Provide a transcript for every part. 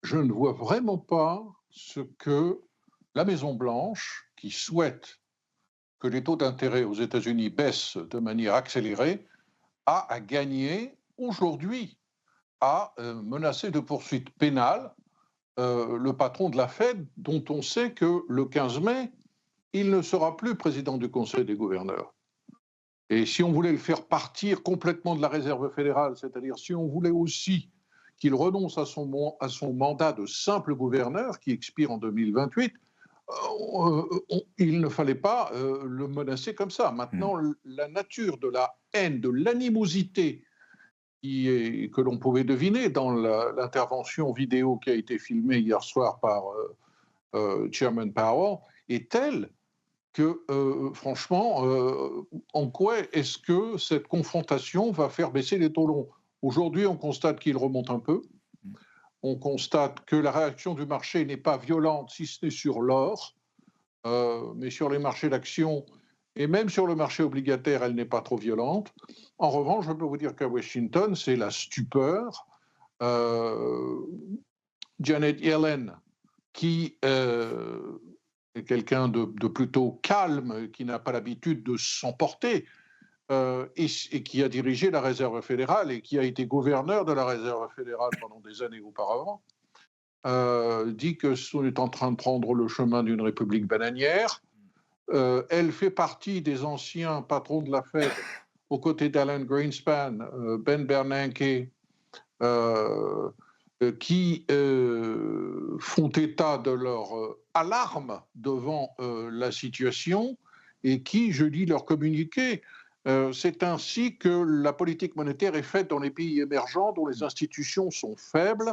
je ne vois vraiment pas ce que la Maison-Blanche, qui souhaite que les taux d'intérêt aux États-Unis baissent de manière accélérée, a à gagner aujourd'hui à menacer de poursuites pénales le patron de la Fed, dont on sait que le 15 mai, il ne sera plus président du Conseil des gouverneurs. Et si on voulait le faire partir complètement de la Réserve fédérale, c'est-à-dire si on voulait aussi qu'il renonce à son mandat de simple gouverneur qui expire en 2028, il ne fallait pas le menacer comme ça. Mmh. Maintenant, la nature de la haine, de l'animosité que l'on pouvait deviner dans l'intervention vidéo qui a été filmée hier soir par Chairman Powell est telle que, franchement, en quoi est-ce que cette confrontation va faire baisser les taux longs? Aujourd'hui, on constate qu'ils remontent un peu. Mmh. On constate que la réaction du marché n'est pas violente, si ce n'est sur l'or, mais sur les marchés d'actions et même sur le marché obligataire, elle n'est pas trop violente. En revanche, je peux vous dire qu'à Washington, c'est la stupeur. Euh, Janet Yellen, qui est quelqu'un de plutôt calme, qui n'a pas l'habitude de s'emporter, et qui a dirigé la Réserve fédérale et qui a été gouverneur de la Réserve fédérale pendant des années auparavant, dit que on est en train de prendre le chemin d'une république bananière. Elle fait partie des anciens patrons de la Fed, aux côtés d'Alan Greenspan, Ben Bernanke, euh, qui font état de leur alarme devant la situation et qui, je lis leur communiqué, c'est ainsi que la politique monétaire est faite dans les pays émergents dont les institutions sont faibles.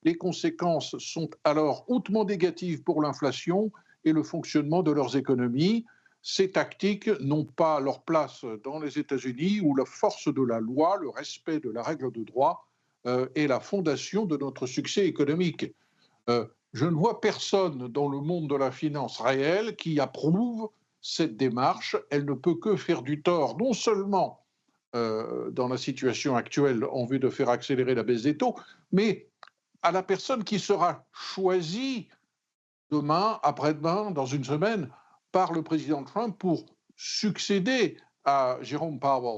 Les conséquences sont alors hautement négatives pour l'inflation et le fonctionnement de leurs économies. Ces tactiques n'ont pas leur place dans les États-Unis où la force de la loi, le respect de la règle de droit est la fondation de notre succès économique. Je ne vois personne dans le monde de la finance réelle qui approuve cette démarche. Elle ne peut que faire du tort, non seulement dans la situation actuelle en vue de faire accélérer la baisse des taux, mais à la personne qui sera choisie demain, après-demain, dans une semaine, par le président Trump pour succéder à Jérôme Powell.